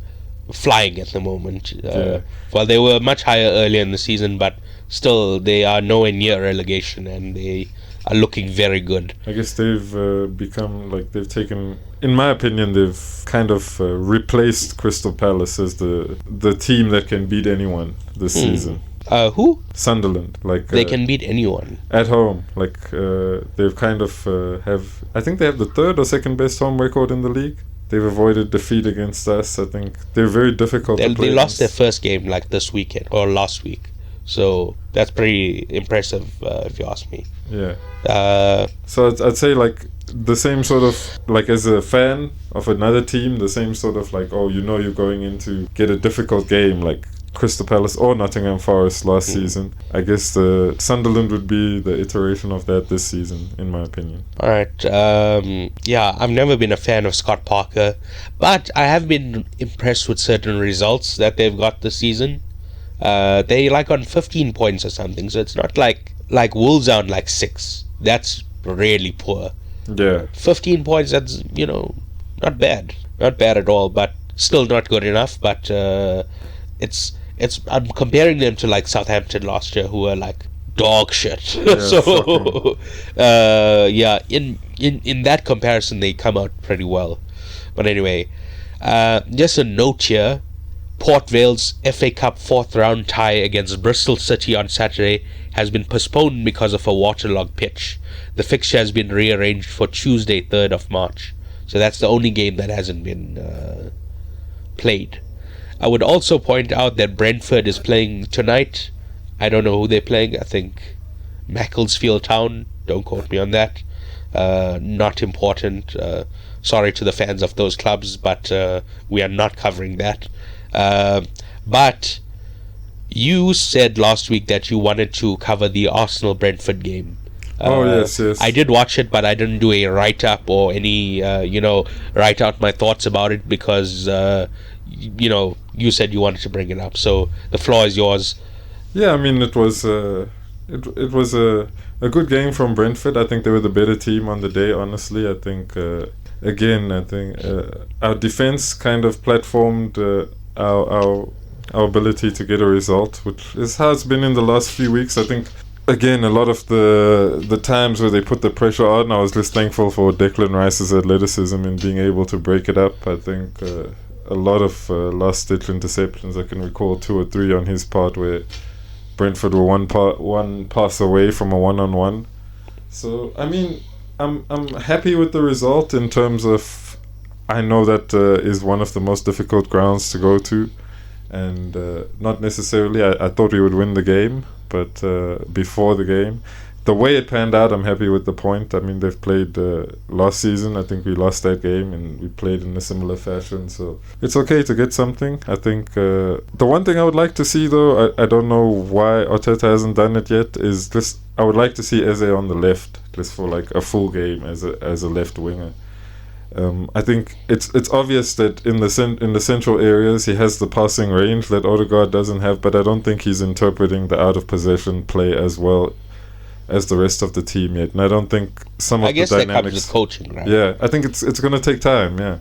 Speaker 1: flying at the moment.
Speaker 2: Yeah.
Speaker 1: Well, they were much higher earlier in the season, but still they are nowhere near relegation, and they are looking very good.
Speaker 2: I guess they've become like they've taken, in my opinion, they've kind of replaced Crystal Palace as the team that can beat anyone this season.
Speaker 1: Who?
Speaker 2: Sunderland, like
Speaker 1: They can beat anyone.
Speaker 2: at home. Like they've kind of have. I think they have the third or second best home record in the league. They've avoided defeat against us. I think they're very difficult to play
Speaker 1: They lost their
Speaker 2: against.
Speaker 1: first game like this weekend or last week, so that's pretty impressive if you ask me.
Speaker 2: Yeah.
Speaker 1: Uh,
Speaker 2: So I'd say like the same sort of like as a fan of another team, the same sort of like, oh, you know, you're going in to get a difficult game like Crystal Palace or Nottingham Forest last season. I guess the Sunderland would be the iteration of that this season, in my opinion.
Speaker 1: all right. Yeah, I've never been a fan of Scott Parker, but I have been impressed with certain results that they've got this season. They like on 15 points or something, so it's not like Wolves are on like 6. That's really poor.
Speaker 2: Yeah.
Speaker 1: 15 points, that's, not bad at all, but still not good enough. But I'm comparing them to like Southampton last year, who were like dog shit.
Speaker 2: Yeah,
Speaker 1: So in that comparison they come out pretty well. But anyway, just a note here, Port Vale's FA Cup 4th round tie against Bristol City on Saturday has been postponed because of a waterlogged pitch. The fixture has been rearranged for Tuesday, 3rd of March. So that's the only game that hasn't been played. I would also point out that Brentford is playing tonight. I don't know who they're playing. I think Macclesfield Town. Don't quote me on that. Not important. Sorry to the fans of those clubs, but we are not covering that. But you said last week that you wanted to cover the Arsenal-Brentford game.
Speaker 2: Yes.
Speaker 1: I did watch it, but I didn't do a write-up or any, write out my thoughts about it because, you said you wanted to bring it up. So the floor is yours.
Speaker 2: Yeah, I mean, it was a good game from Brentford. I think they were the better team on the day, honestly. I think, our defense kind of platformed our ability to get a result, which is how it's been in the last few weeks. I think, again, a lot of the times where they put the pressure on, I was just thankful for Declan Rice's athleticism in being able to break it up. I think a lot of last-ditch interceptions. I can recall 2 or 3 on his part where Brentford were one pass away from a one-on-one. So I mean, I'm happy with the result in terms of I know that is one of the most difficult grounds to go to, and not necessarily I thought we would win the game, but before the game, the way it panned out, I'm happy with the point. I mean, they've played last season. I think we lost that game and we played in a similar fashion, so it's okay to get something. I think the one thing I would like to see, though, I don't know why Arteta hasn't done it yet, is just I would like to see Eze on the left just for like a full game as a left winger. I think it's obvious that in the central areas he has the passing range that Odegaard doesn't have, but I don't think he's interpreting the out of possession play as well as the rest of the team yet, and I don't think some of the dynamics. I guess that comes
Speaker 1: with coaching, right?
Speaker 2: Yeah, I think it's going to take time. Yeah,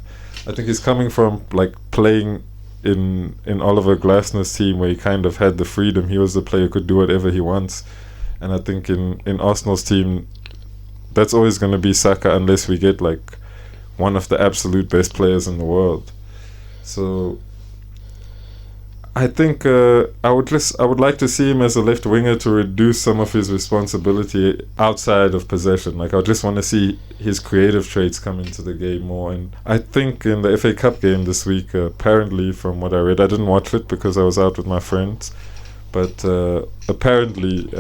Speaker 2: I think he's coming from like playing in Oliver Glasner's team where he kind of had the freedom. He was the player who could do whatever he wants, and I think in Arsenal's team, that's always going to be Saka unless we get like one of the absolute best players in the world. So I think I would like to see him as a left winger to reduce some of his responsibility outside of possession. Like I just want to see his creative traits come into the game more. And I think in the FA Cup game this week, apparently from what I read, I didn't watch it because I was out with my friends, but apparently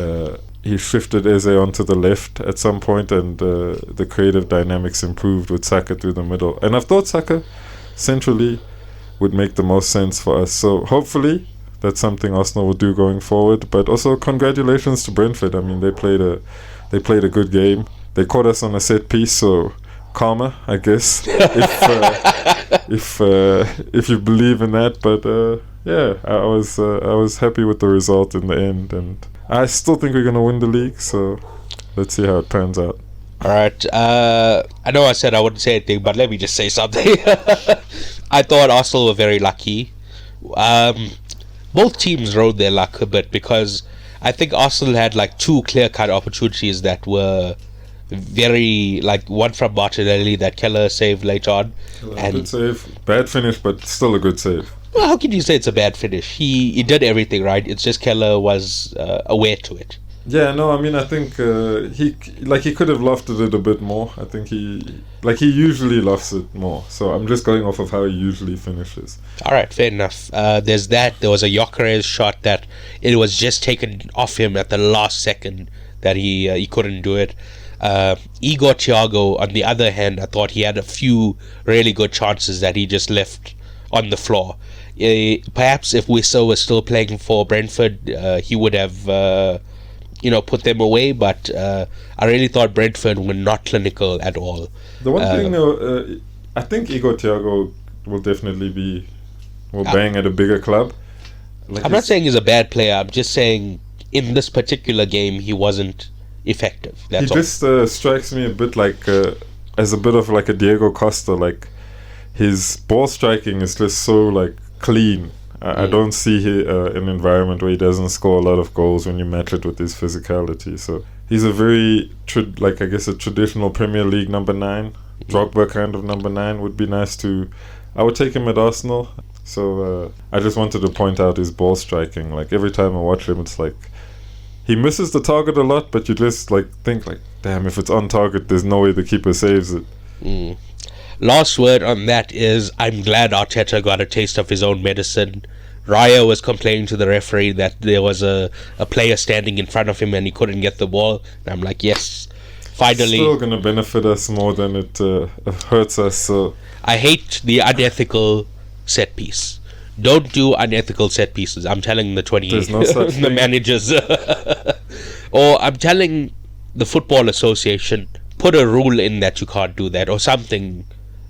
Speaker 2: he shifted Eze onto the left at some point, and the creative dynamics improved with Saka through the middle. And I've thought Saka centrally would make the most sense for us. So hopefully that's something Arsenal will do going forward. But also congratulations to Brentford. I mean, they played a good game. They caught us on a set piece, so karma, I guess, if you believe in that. But yeah, I was happy with the result in the end, and I still think we're gonna win the league. So let's see how it pans out.
Speaker 1: All right. I know I said I wouldn't say anything, but let me just say something. I thought Arsenal were very lucky Both teams rode their luck a bit because I think Arsenal had like two clear-cut opportunities that were very, like one from Martinelli that Keller saved late on.
Speaker 2: Good save. Bad finish, but still a good save.
Speaker 1: Well, how can you say it's a bad finish? He did everything right. It's just Keller was aware to it.
Speaker 2: Yeah, no, I mean, I think he could have lofted it a bit more. I think he usually lofts it more. So I'm just going off of how he usually finishes.
Speaker 1: All right, fair enough. There's that. There was a Gyökeres shot that it was just taken off him at the last second that he couldn't do it. Igor Thiago, on the other hand, I thought he had a few really good chances that he just left on the floor. Perhaps if Wissa was still playing for Brentford, he would have put them away, but I really thought Brentford were not clinical at all.
Speaker 2: The one thing though, I think Igor Thiago will definitely bang at a bigger club.
Speaker 1: I'm not saying he's a bad player, I'm just saying in this particular game he wasn't effective. That's all.
Speaker 2: Just strikes me a bit like as a bit of like a Diego Costa. Like his ball striking is just so like clean. I don't see an environment where he doesn't score a lot of goals when you match it with his physicality. So he's a very a traditional Premier League number 9. Drogba kind of number 9 would be nice to. I would take him at Arsenal. So I just wanted to point out his ball striking. Like every time I watch him, it's like he misses the target a lot, but you just like think like, damn, if it's on target, there's no way the keeper saves it.
Speaker 1: Last word on that is I'm glad Arteta got a taste of his own medicine. Raya was complaining to the referee that there was a player standing in front of him and he couldn't get the ball. And I'm like, yes, finally.
Speaker 2: Still going to benefit us more than it hurts us. So
Speaker 1: I hate the unethical set piece. Don't do unethical set pieces. I'm telling the
Speaker 2: There's no such
Speaker 1: the managers. Or I'm telling the Football Association, put a rule in that you can't do that or something.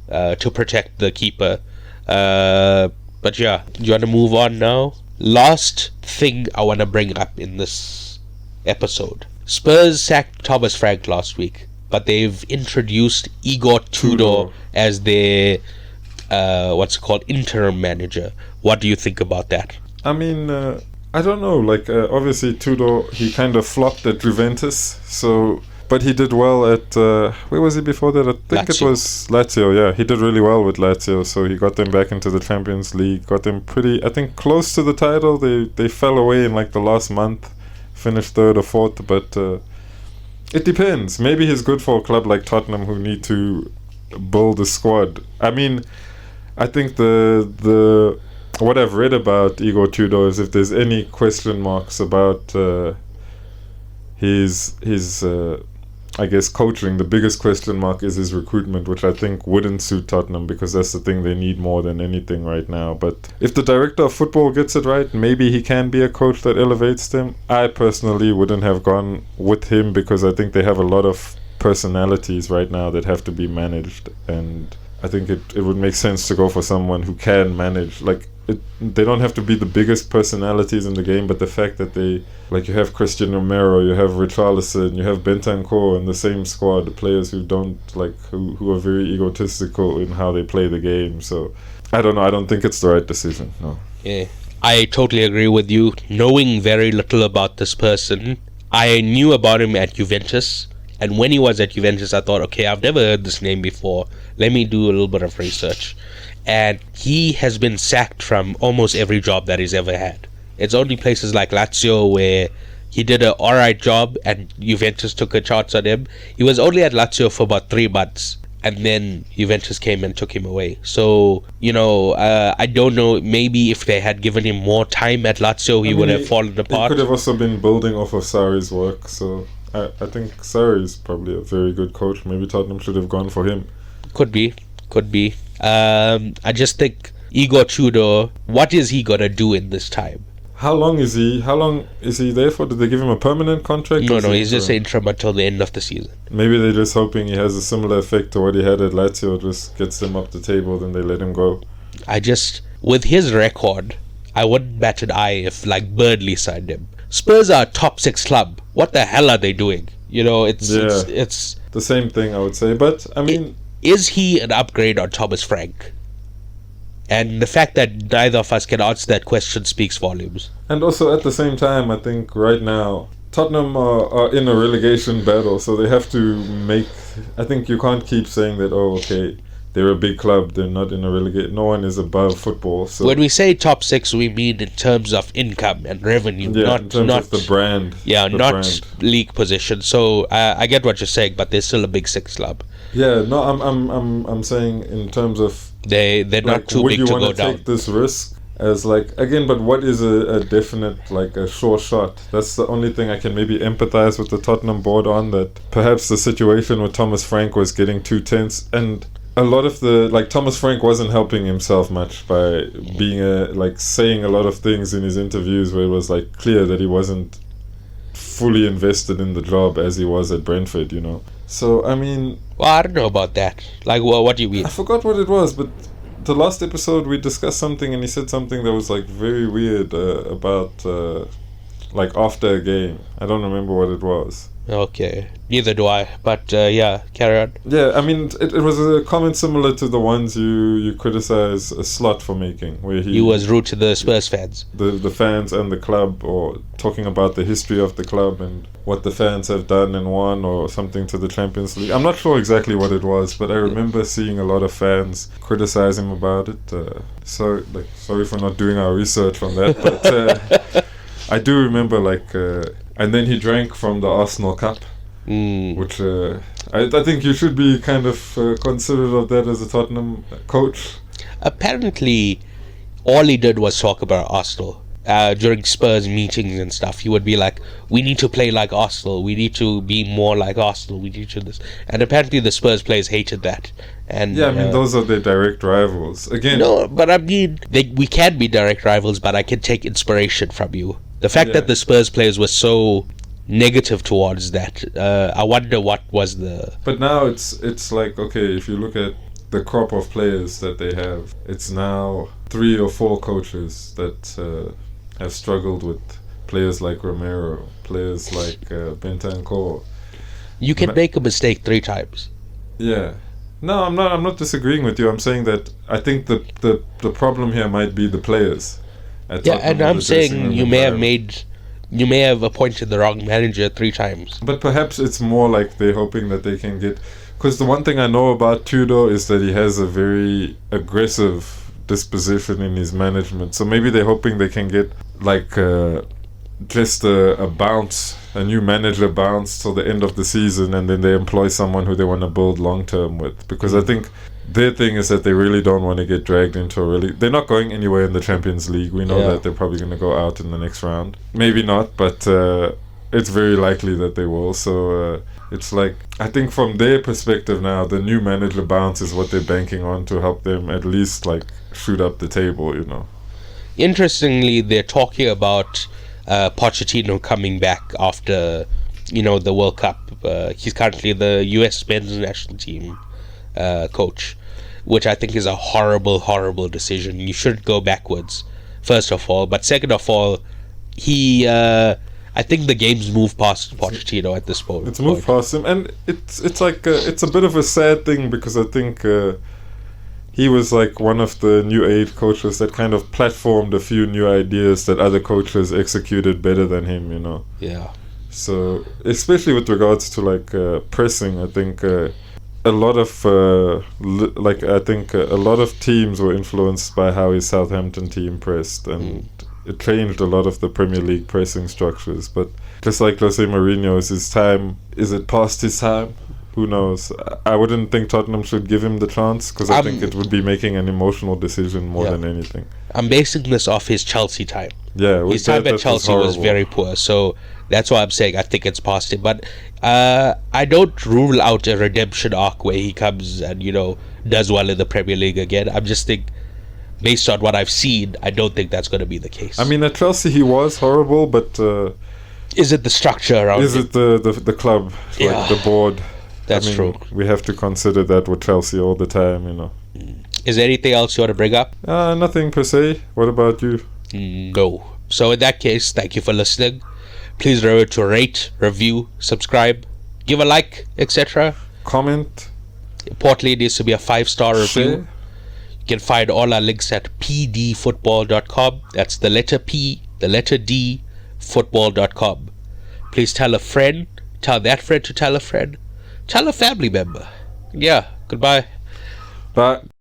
Speaker 1: To protect the keeper. But yeah, do you want to move on now? Last thing I want to bring up in this episode. Spurs sacked Thomas Frank last week, but they've introduced Igor Tudor as their interim manager. What do you think about that?
Speaker 2: I mean, I don't know. Like obviously Tudor, he kind of flopped at Juventus, so. But he did well at where was he before that? I think Lazio. It was Lazio. Yeah, he did really well with Lazio, so he got them back into the Champions League. Got them pretty, I think, close to the title. They fell away in like the last month, finished 3rd or 4th. But it depends. Maybe he's good for a club like Tottenham who need to build a squad. I mean, I think the what I've read about Igor Tudor is if there's any question marks about his I guess coaching, the biggest question mark is his recruitment, which I think wouldn't suit Tottenham because that's the thing they need more than anything right now. But if the director of football gets it right, maybe he can be a coach that elevates them. I personally wouldn't have gone with him because I think they have a lot of personalities right now that have to be managed, and I think it would make sense to go for someone who can manage. Like they don't have to be the biggest personalities in the game, but the fact that they, like, you have Christian Romero, you have Richarlison, you have Bentancur in the same squad, players who don't who are very egotistical in how they play the game. So I don't know, I don't think it's the right decision. No.
Speaker 1: Yeah, I totally agree with you. Knowing very little about this person, I knew about him at Juventus, and when he was at Juventus I thought, okay, I've never heard this name before, let me do a little bit of research. And he has been sacked from almost every job that he's ever had. It's only places like Lazio where he did an alright job and Juventus took a chance on him. He was only at Lazio for about 3 months and then Juventus came and took him away. So, I don't know, maybe if they had given him more time at Lazio, he would have fallen apart.
Speaker 2: He could have also been building off of Sarri's work, so I think Sarri is probably a very good coach. Maybe Tottenham should have gone for him.
Speaker 1: Could be. I just think Igor Tudor, what is he gonna do in this time?
Speaker 2: How long is he there for? Did they give him a permanent contract?
Speaker 1: No, he's just interim until the end of the season.
Speaker 2: Maybe they're just hoping he has a similar effect to what he had at Lazio, just gets him up the table, then they let him go.
Speaker 1: With his record, I wouldn't bat an eye if Burnley signed him. Spurs are a top 6 club. What the hell are they doing? It's
Speaker 2: the same thing, I would say. But I mean,
Speaker 1: is he an upgrade on Thomas Frank? And the fact that neither of us can answer that question speaks volumes.
Speaker 2: And also at the same time, I think right now Tottenham are in a relegation battle, so they have to make. I think you can't keep saying that. Oh, okay, they're a big club. They're not in a relegation. No one is above football. So
Speaker 1: when we say top six, we mean in terms of income and revenue,
Speaker 2: yeah, in terms of the brand.
Speaker 1: Yeah,
Speaker 2: the
Speaker 1: not
Speaker 2: brand.
Speaker 1: league position. So I get what you're saying, but they're still a big six club.
Speaker 2: Yeah, no, I'm saying in terms of
Speaker 1: they're not too big to go down.
Speaker 2: Would you want to take this risk? As like again, but what is a definite like a sure shot? That's the only thing I can maybe empathize with the Tottenham board on. That perhaps the situation with Thomas Frank was getting too tense, and a lot of the like Thomas Frank wasn't helping himself much by being like saying a lot of things in his interviews where it was like clear that he wasn't fully invested in the job as he was at Brentford. You know, so I mean,
Speaker 1: well, I don't know about that. Like, well, what do you mean?
Speaker 2: I forgot what it was, but. The last episode we discussed something and he said something that was like very weird about like after a game. I don't remember what it was.
Speaker 1: Okay, neither do I. But yeah, carry on.
Speaker 2: Yeah, I mean it was a comment similar to the ones you criticize a Slot for making, where he
Speaker 1: was rude to the Spurs fans,
Speaker 2: the fans and the club, or talking about the history of the club and what the fans have done and won, or something to the Champions League. I'm not sure exactly what it was, but I remember seeing a lot of fans criticize him about it. So like, sorry for not doing our research on that, but I do remember like. And then he drank from the Arsenal Cup, which I think you should be kind of considerate of that as a Tottenham coach.
Speaker 1: Apparently, all he did was talk about Arsenal. During Spurs meetings and stuff, he would be like, we need to play like Arsenal, we need to be more like Arsenal, we need to this. And apparently the Spurs players hated that. And
Speaker 2: yeah, I mean, those are their direct rivals. Again,
Speaker 1: no, but I mean, we can be direct rivals, but I can take inspiration from you. The fact that the Spurs players were so negative towards that, I wonder what was the...
Speaker 2: But now it's like, okay, if you look at the crop of players that they have, it's now 3 or 4 coaches that have struggled with players like Romero, players like Bentancur.
Speaker 1: You can make a mistake 3 times.
Speaker 2: Yeah. No, I'm not disagreeing with you. I'm saying that I think the problem here might be the players.
Speaker 1: Yeah, and I'm saying you may have appointed the wrong manager 3 times.
Speaker 2: But perhaps it's more like they're hoping that they can get... Because the one thing I know about Tudor is that he has a very aggressive disposition in his management. So maybe they're hoping they can get like just a bounce, a new manager bounce till the end of the season, and then they employ someone who they want to build long term with. Because I think their thing is that they really don't want to get dragged into they're not going anywhere in the Champions League. We know that they're probably going to go out in the next round. Maybe not, but it's very likely that they will. So it's like, I think from their perspective now, the new manager bounce is what they're banking on to help them at least like shoot up the table, you know.
Speaker 1: Interestingly, they're talking about Pochettino coming back after, the World Cup. He's currently the US men's national team coach, which I think is a horrible, horrible decision. You shouldn't go backwards, first of all. But second of all, I think the game's moved past Pochettino at this point.
Speaker 2: It's moved past him, and it's like it's a bit of a sad thing, because I think he was like one of the new age coaches that kind of platformed a few new ideas that other coaches executed better than him, you know.
Speaker 1: Yeah.
Speaker 2: So especially with regards to like pressing, I think a lot of a lot of teams were influenced by how his Southampton team pressed, and it changed a lot of the Premier League pressing structures. But just like Jose Mourinho, is it past his time? Who knows? I wouldn't think Tottenham should give him the chance, because I think it would be making an emotional decision more than anything.
Speaker 1: I'm basing this off his Chelsea time.
Speaker 2: Yeah,
Speaker 1: his time at Chelsea was very poor, so that's why I'm saying I think it's past him. But I don't rule out a redemption arc where he comes and does well in the Premier League again. I'm just think, based on what I've seen, I don't think that's going to be the case.
Speaker 2: I mean, at Chelsea he was horrible, but
Speaker 1: is it the structure around?
Speaker 2: Is it the club, like the board?
Speaker 1: That's true.
Speaker 2: We have to consider that with Chelsea all the time,
Speaker 1: Is there anything else you want to bring up?
Speaker 2: Nothing per se. What about you?
Speaker 1: No. So in that case, thank you for listening. Please remember to rate, review, subscribe, give a like, etc.
Speaker 2: Comment.
Speaker 1: Importantly, it needs to be a 5-star review. You can find all our links at pdfootball.com. That's the letter P, the letter D, football.com. Please tell a friend, tell that friend to tell a friend, tell a family member. Yeah, goodbye.
Speaker 2: Bye.